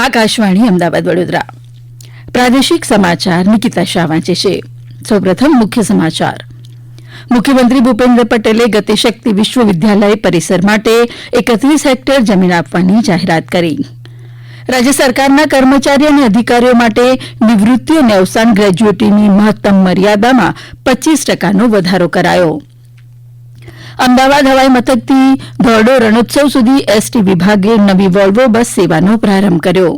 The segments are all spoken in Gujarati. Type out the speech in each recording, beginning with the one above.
આકાશવાણી અમદાવાદ વડોદરા પ્રાદેશિક સમાચાર નિકિતા શાહ વાંચે છે. સૌપ્રથમ મુખ્ય સમાચાર. મુખ્યમંત્રી ભૂપેન્દ્ર પટેલે ગતિશક્તિ વિશ્વવિદ્યાલય પરિસર માટે 31 હેક્ટર જમીન આપવાની જાહેરાત કરી. રાજ્ય સરકારના કર્મચારી અને અધિકારીઓ માટે નિવૃત્તિ અને અવસાન ગ્રેજ્યુટીની મહત્તમ મર્યાદામાં 25% વધારો કરાયો. અમદાવાદ હવાઈ મથકથી ધોરડો રણોત્સવ સુધી એસટી વિભાગે નવી વોલ્વો બસ સેવાનો પ્રારંભ કર્યો.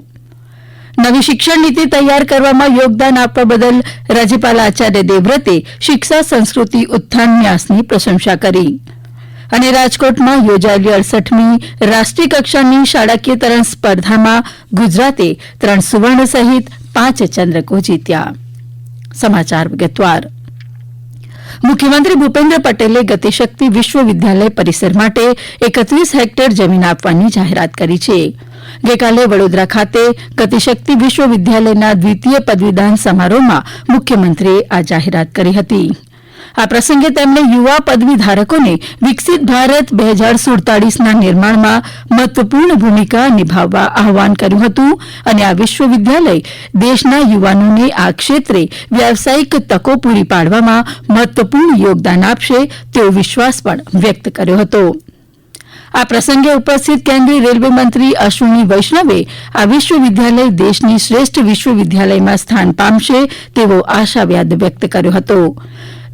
નવી શિક્ષણ નીતિ તૈયાર કરવામાં યોગદાન આપવા બદલ રાજ્યપાલ આચાર્ય દેવવ્રતે શિક્ષા સંસ્કૃતિ ઉત્થાન ન્યાસની પ્રશંસા કરી. અને રાજકોટમાં યોજાયેલી 68મી રાષ્ટ્રીય કક્ષાની શાળાકીય તરણ સ્પર્ધામાં ગુજરાતે 3 સુવર્ણ સહિત 5 ચંદ્રકો જીત્યા. સમાચાર વિગતવાર. મુખ્યમંત્રી ભૂપેન્દ્ર પટેલે ગતિશક્તિ વિશ્વવિદ્યાલય પરિસર માટે 31 હેક્ટર જમીન આપવાની જાહેરાત કરી છે. ગઈકાલે વડોદરા ખાતે ગતિશક્તિ વિશ્વવિદ્યાલયના દ્વિતીય પદવીદાન સમારોહમાં મુખ્યમંત્રીએ આ જાહેરાત કરી હતી. આ પ્રસંગે તેમણે યુવા પદવીધારકોને વિકસિત ભારત 2047ના નિર્માણમાં મહત્વપૂર્ણ ભૂમિકા નિભાવવા આહવાન કર્યું હતું અને આ વિશ્વવિદ્યાલય દેશના યુવાનોને આ ક્ષેત્રે વ્યાવસાયિક તકો પૂરી પાડવામાં મહત્વપૂર્ણ યોગદાન આપશે તેવો વિશ્વાસ પણ વ્યક્ત કર્યો હતો. આ પ્રસંગે ઉપસ્થિત કેન્દ્રીય રેલવે મંત્રી અશ્વિની વૈષ્ણવે આ વિશ્વવિદ્યાલય દેશની શ્રેષ્ઠ વિશ્વવિદ્યાલયમાં સ્થાન પામશે તેવો આશાવાદ વ્યક્ત કર્યો હતો.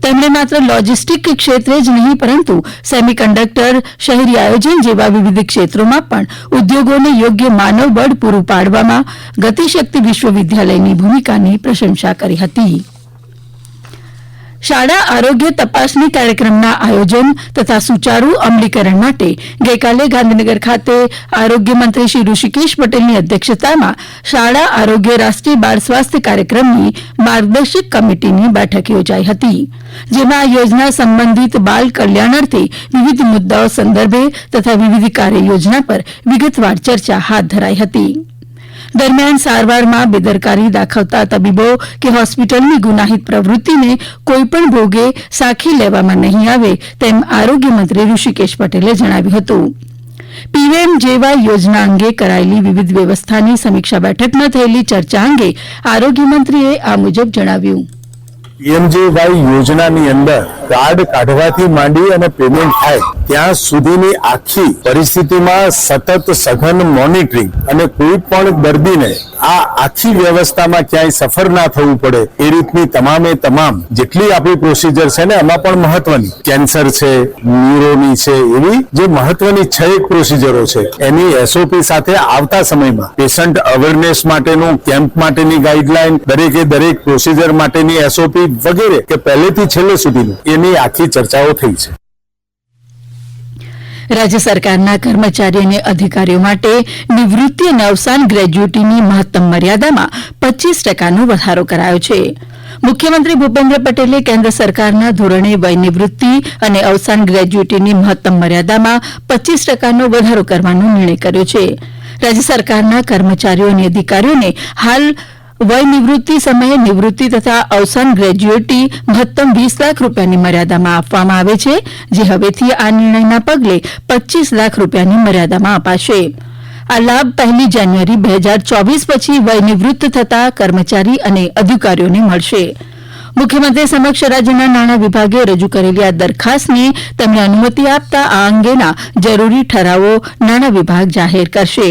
તેમણે માત્ર લોજિસ્ટિક ક્ષેત્રે જ નહીં પરંતુ સેમિકન્ડક્ટર, શહેરી આયોજન જેવા વિવિધ ક્ષેત્રોમાં પણ ઉદ્યોગોને યોગ્ય માનવબળ પૂરું પાડવામાં ગતિશક્તિ વિશ્વવિદ્યાલયની ભૂમિકાની પ્રશંસા કરી હતી. શાળા આરોગ્ય તપાસણી કાર્યક્રમના આયોજન તથા સુચારુ અમલીકરણ માટે ગઈકાલે ગાંધીનગર ખાતે આરોગ્ય મંત્રી શ્રી ઋષિકેશ પટેલની અધ્યક્ષતામાં શાળા આરોગ્ય રાષ્ટ્રીય બાળ સ્વાસ્થ્ય કાર્યક્રમની માર્ગદર્શક કમિટીની બેઠક યોજાઈ હતી. જેમાં આ યોજના સંબંધિત બાળ કલ્યાણાર્થે વિવિધ મુદ્દાઓ સંદર્ભે તથા વિવિધ કાર્યયોજના પર વિગતવાર ચર્ચા હાથ ધરાઈ હતી. દરમિયાન સારવારમાં બેદરકારી દાખવતા તબીબો કે હોસ્પિટલની ગુનાહિત પ્રવૃત્તિને કોઈપણ ભોગે સાખી લેવામાં નહીં આવે તેમ આરોગ્ય મંત્રી ઋષિકેશ પટેલે જણાવ્યું હતું. પીએમજેવાય યોજના અંગે કરાયેલી વિવિધ વ્યવસ્થાની સમીક્ષા બેઠકમાં થયેલી ચર્ચા અંગે આરોગ્ય મંત્રીએ આ મુજબ જણાવ્યું. પીએમજેવાય યોજનાની અંદર કાર્ડ કાઢવાથી માંડી અને પેમેન્ટ થાય ત્યાં સુધીની આખી પરિસ્થિતિમાં સતત સઘન મોનિટરિંગ અને કોઈ પણ દર્દીને આ આખી વ્યવસ્થામાં ક્યાંય સફર ના થવું પડે એ રીતની તમામે તમામ જેટલી આપણી પ્રોસિજર છે ને એમાં પણ મહત્વની કેન્સર છે, ન્યુરોની છે, એવી જે મહત્વની 6 પ્રોસિજરો છે એની એસઓપી સાથે આવતા સમયમાં પેશન્ટ અવેરનેસ માટેનું કેમ્પ માટેની ગાઈડલાઈન, દરેકે દરેક પ્રોસિજર માટેની એસઓપી વગેરે કે પહેલેથી છેલ્લે સુધીનું એની આખી ચર્ચાઓ થઈ છે. રાજ્ય સરકારના કર્મચારી અને અધિકારીઓ માટે નિવૃત્તિ અને અવસાન ગ્રેજ્યુટીની મહત્તમ મર્યાદામાં 25%નો વધારો કરાયો છે. મુખ્યમંત્રી ભૂપેન્દ્ર પટેલે કેન્દ્ર સરકારના ધોરણે વય નિવૃત્તિ અને અવસાન ગ્રેજ્યુટીની મહત્તમ મર્યાદામાં 25%નો વધારો કરવાનો નિર્ણય કર્યો છે. રાજ્ય સરકારના કર્મચારીઓ અને અધિકારીઓને હાલ વય નિવૃત્તિ સમયે નિવૃત્તિ તથા અવસાન ગ્રેજ્યુટી મહત્તમ 20 લાખ રૂપિયાની મર્યાદામાં આપવામાં આવે છે, જે હવેથી આ નિર્ણયના પગલે 25 લાખ રૂપિયાની મર્યાદામાં અપાશે. આ લાભ 1 જાન્યુઆરી 2024 પછી વય નિવૃત્ત થતા કર્મચારી અને અધિકારીઓને મળશે. મુખ્યમંત્રી સમક્ષ રાજ્યના નાણાં વિભાગે રજૂ કરેલી આ દરખાસ્તને તેમણે અનુમતિ આપતા આ અંગેના જરૂરી ઠરાવો નાણાં વિભાગ જાહેર કરશે.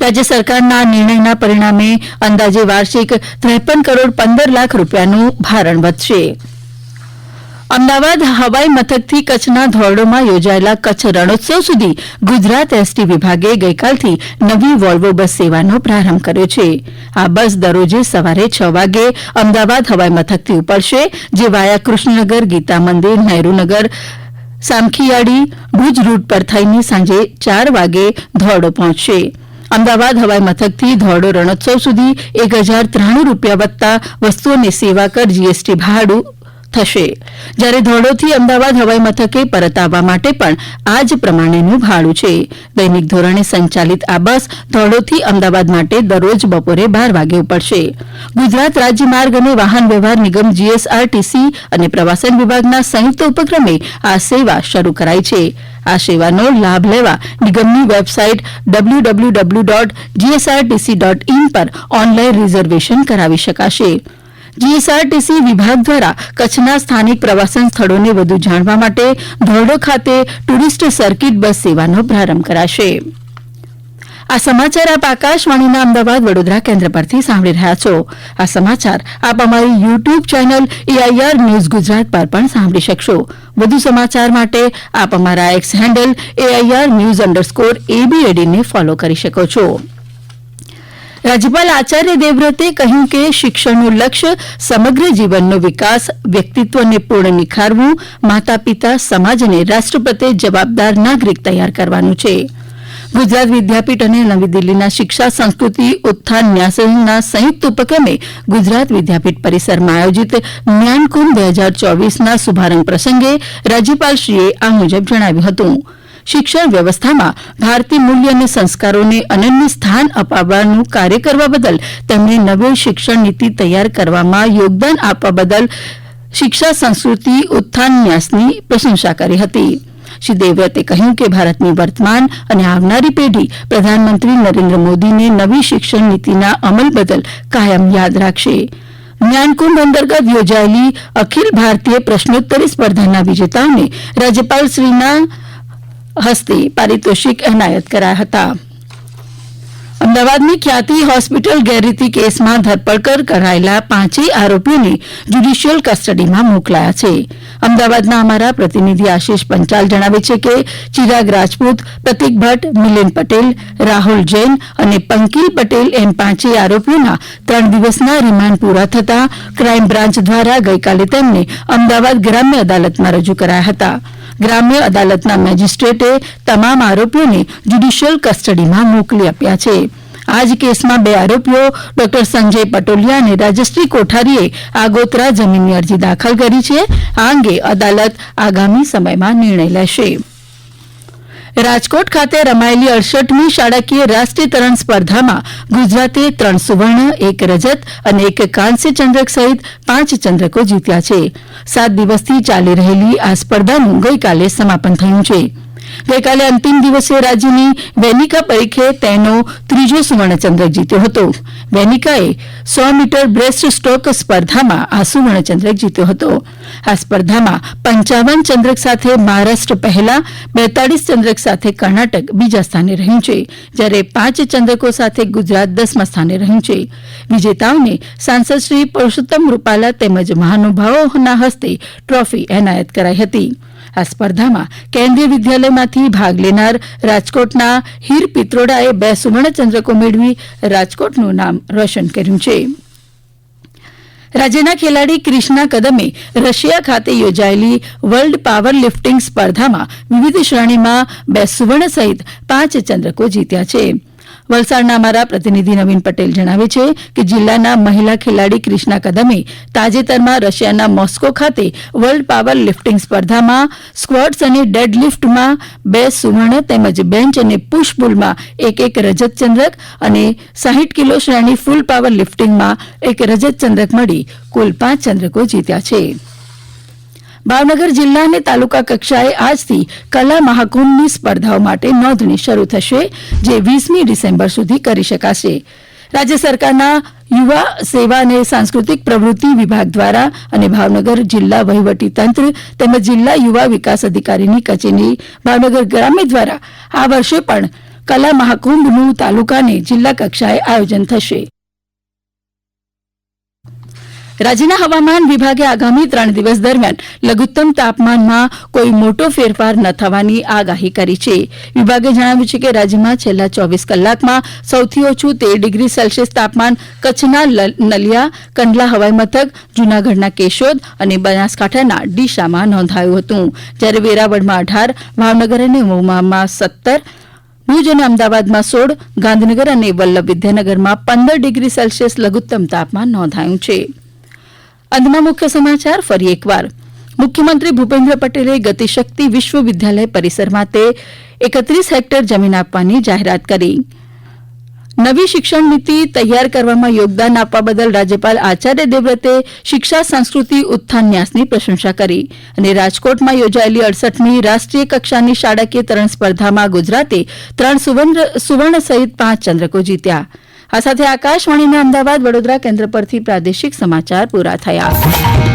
રાજ્ય સરકારના આ નિર્ણયના પરિણામે અંદાજે વાર્ષિક 53 કરોડ 15 લાખ રૂપિયાનું ભારણ વધશે. અમદાવાદ હવાઈ મથકથી કચ્છના ધોરડોમાં યોજાયેલા કચ્છ રણોત્સવ સુધી ગુજરાત એસટી વિભાગે ગઈકાલથી નવી વોલ્વો બસ સેવાનો પ્રારંભ કર્યો છે. આ બસ દરરોજે સવારે 6 વાગે અમદાવાદ હવાઈ મથકથી ઉપડશે, જે વાયા કૃષ્ણનગર, ગીતા મંદિર, નહેરુનગર, સામખિયાળી, ભુજ રૂટ પર થઈને સાંજે 4 વાગે ધોરડો પહોંચશે. અમદાવાદ હવાઈ મથકથી ધોરડો રણોત્સવ સુધી 1093 રૂપિયા વત્તા વસ્તુ અને સેવા કર, જીએસટી ભાડું થશે, જ્યારે ધોરડોથી અમદાવાદ હવાઈ મથકે પરત આવવા માટે પણ આ જ પ્રમાણેનું ભાડું છે. દૈનિક ધોરણે સંચાલિત આ બસ ધોરડોથી અમદાવાદ માટે દરરોજ બપોરે 12 વાગે ઉપડશે. ગુજરાત રાજ્ય માર્ગ અને વાહન વ્યવહાર નિગમ GSRTC અને પ્રવાસન વિભાગના સંયુક્ત ઉપક્રમે આ સેવા શરૂ કરાઈ છે. આ સેવાનો લાભ લેવા નિગમની વેબસાઇટ www.gsrtc.in પર ઓનલાઈન રિઝર્વેશન કરાવી શકાશે. GSRTC વિભાગ દ્વારા કચ્છના સ્થાનિક પ્રવાસન સ્થળોને વધુ જાણવા માટે ધોરડો ખાતે ટુરિસ્ટ સર્કિટ બસ સેવાનો પ્રારંભ કરાશે. આ સમાચાર આપ આકાશવાણીના અમદાવાદ વડોદરા કેન્દ્ર પરથી સાંભળી રહ્યા છો. આ સમાચાર આપ અમારી YouTube channel AIR news Gujarat પર પણ સાંભળી શકશો. વધુ સમાચાર માટે આપ અમારા એક્સ હેન્ડલ AIR_news_ABAD ને ફોલો કરી શકો છો. રાજ્યપાલ આચાર્ય દેવવ્રતે કહ્યું કે શિક્ષણનું લક્ષ્ય સમગ્ર જીવનનો વિકાસ, વ્યક્તિત્વને પૂર્ણ નિખારવું, માતા પિતા, સમાજ અને રાષ્ટ્ર પ્રત્યે જવાબદાર નાગરિક તૈયાર કરવાનું છે. ગુજરાત વિદ્યાપીઠ અને નવી દિલ્હીના શિક્ષા સંસ્કૃતિ ઉત્થાન ન્યાસના સંયુક્ત ઉપક્રમે ગુજરાત વિદ્યાપીઠ પરિસરમાં આયોજિત જ્ઞાનકુંભ 2024ના શુભારંભ પ્રસંગે રાજ્યપાલશ્રીએ આ મુજબ જણાવ્યું હતું. શિક્ષણ વ્યવસ્થામાં ભારતીય મૂલ્ય અને સંસ્કારોને અનન્ય સ્થાન અપાવવાનું કાર્ય કરવા બદલ તેમણે નવી શિક્ષણ નીતિ તૈયાર કરવામાં યોગદાન આપવા બદલ શિક્ષા સંસ્કૃતિ ઉત્થાન ન્યાસની પ્રશંસા કરી હતી. શ્રી દેવવ્રતે કહ્યું કે ભારતની વર્તમાન અને આવનારી પેઢી પ્રધાનમંત્રી નરેન્દ્ર મોદીને નવી શિક્ષણ નીતિના અમલ બદલ કાયમ યાદ રાખશે. જ્ઞાનકુંભ અંતર્ગત યોજાયેલી અખિલ ભારતીય પ્રશ્નોત્તરી સ્પર્ધાના વિજેતાઓને રાજ્યપાલશ્રીના હસ્તે પારિતોષિક એનાયત કરાયા હતા. અમદાવાદની ખ્યાતિ હોસ્પિટલ ગેરરીતિ કેસમાં ધરપકડ કરાયેલા 5 આરોપીઓને જ્યુડિશિયલ કસ્ટડીમાં મોકલાયા છે. અમદાવાદના અમારા પ્રતિનિધિ આશિષ પંચાલ જણાવે છે કે ચિરાગ રાજપૂત, પ્રતિક ભટ્ટ, મિલિંદ પટેલ, રાહુલ જૈન અને પંકિલ પટેલ એમ 5 આરોપીઓના 3 દિવસના રિમાન્ડ પૂરા થતાં ક્રાઇમ બ્રાન્ચ દ્વારા ગઈકાલે તેમને અમદાવાદ ગ્રામ્ય અદાલતમાં રજૂ કરાયા હતા. ગ્રામ્ય અદાલતના મેજિસ્ટ્રેટે તમામ આરોપીઓને જ્યુડિશિયલ કસ્ટડીમાં મોકલી આપ્યા છે. આ જ કેસમાં 2 આરોપીઓ ડોક્ટર સંજય પટોલિયા અને રાજશ્રી કોઠારીએ આગોતરા જમીનની અરજી દાખલ કરી છે. આ અંગે અદાલત આગામી સમયમાં નિર્ણય લેશે. રાજકોટ ખાતે રમાયેલી 68મી શાળાકીય રાષ્ટ્રીય તરણ સ્પર્ધામાં ગુજરાતે 3 સુવર્ણ, 1 રજત અને 1 કાંસ્ય ચંદ્રક સહિત 5 ચંદ્રકો જીત્યા છે. 7 દિવસથી ચાલી રહેલી આ સ્પર્ધાનું ગઈકાલે સમાપન થયું છે. ગઈકાલે અંતિમ દિવસે રાજ્યની વેનિકા પરીખે તેનો 3જો સુવર્ણચંદ્રક જીત્યો હતો. વેનિકાએ 100 મીટર બ્રેસ્ટ સ્ટ્રોક સ્પર્ધામાં આ સુવર્ણચંદ્રક જીત્યો હતો. આ સ્પર્ધામાં 55 ચંદ્રક સાથે મહારાષ્ટ્ર પહેલા, 42 ચંદ્રક સાથે કર્ણાટક બીજા સ્થાને રહ્યું છે, જ્યારે 5 ચંદ્રકો સાથે ગુજરાત 10મા સ્થાને રહ્યું છે. વિજેતાઓને સાંસદ શ્રી પરસોત્તમ રૂપાલા તેમજ મહાનુભાવોના હસ્તે ટ્રોફી એનાયત કરાઈ હતી. આ સ્પર્ધામાં કેન્દ્રીય વિદ્યાલયમાંથી ભાગ લેનાર રાજકોટના હીર પિત્રોડાએ 2 સુવર્ણચંદ્રકો મેળવી રાજકોટનું નામ રોશન કર્યું છે. રાજ્યના ખેલાડી ક્રિષ્ના કદમે રશિયા ખાતે યોજાયેલી વર્લ્ડ પાવર લિફ્ટિંગ સ્પર્ધામાં વિવિધ શ્રેણીમાં 2 સુવર્ણ સહિત 5 ચંદ્રકો જીત્યા છે. વલસાડના અમારા પ્રતિનિધિ નવીન પટેલ જણાવે છે કે જિલ્લાના મહિલા ખેલાડી ક્રિષ્ના કદમે તાજેતરમાં રશિયાના મોસ્કો ખાતે વર્લ્ડ પાવર લિફ્ટિંગ સ્પર્ધામાં સ્ક્વોટ્સ અને ડેડલિફ્ટમાં 2 સુવર્ણ તેમજ બેન્ચ અને પુશ પુલમાં 1 રજત ચંદ્રક અને 60 કિલો શ્રેણી ફૂલ પાવર લિફ્ટિંગમાં 1 રજત ચંદ્રક મળી કુલ 5 ચંદ્રકો જીત્યા છે. ભાવનગર જિલ્લા અને તાલુકા કક્ષાએ આજથી કલા મહાકુંભની સ્પર્ધાઓ માટે નોંધણી શરૂ થશે, જે 20મી ડિસેમ્બર સુધી કરી શકાશે. રાજ્ય સરકારના યુવા સેવા અને સાંસ્કૃતિક પ્રવૃત્તિ વિભાગ દ્વારા અને ભાવનગર જિલ્લા વહીવટી તંત્ર તેમજ જિલ્લા યુવા વિકાસ અધિકારીની કચેરી ભાવનગર ગ્રામ્ય દ્વારા આ વર્ષે પણ કલા મહાકુંભનું તાલુકા અને જિલ્લા કક્ષાએ આયોજન થશે. રાજ્યના હવામાન વિભાગે આગામી 3 દિવસ દરમિયાન લઘુત્તમ તાપમાનમાં કોઈ મોટો ફેરફાર ન થવાની આગાહી કરી છે. વિભાગે જણાવ્યું છે કે રાજ્યમાં છેલ્લા 24 કલાકમાં સૌથી ઓછું 13 ડિગ્રી સેલ્સિયસ તાપમાન કચ્છના નલિયા, કંડલા હવાઈ મથક, જૂનાગઢના કેશોદ અને બનાસકાંઠાના ડીસામાં નોંધાયું હતું, જ્યારે વેરાવળમાં 18, ભાવનગર અને મહુવામાં 17, ભુજ અને અમદાવાદમાં 16, ગાંધીનગર અને વલ્લભ વિદ્યાનગરમાં 15 ડિગ્રી સેલ્સિયસ લઘુત્તમ તાપમાન નોંધાયું છે. અંતમાં મુખ્ય સમાચાર ફરી એકવાર. મુખ્યમંત્રી ભૂપેન્દ્ર પટેલે ગતિશક્તિ વિશ્વવિદ્યાલય પરિસર માટે 31 હેક્ટર જમીન આપવાની જાહેરાત કરી. નવી શિક્ષણ નીતિ તૈયાર કરવામાં યોગદાન આપવા બદલ રાજ્યપાલ આચાર્ય દેવવ્રતે શિક્ષા સંસ્કૃતિ ઉત્થાન ન્યાસની પ્રશંસા કરી. અને રાજકોટમાં યોજાયેલી 68મી રાષ્ટ્રીય કક્ષાની શાળાકીય તરણ સ્પર્ધામાં ગુજરાતે 3 સુવર્ણ સહિત 5 ચંદ્રકો જીત્યા. આ સાથે આકાશવાણીના અમદાવાદ વડોદરા કેન્દ્ર પરથી પ્રાદેશિક સમાચાર પૂરા થયા.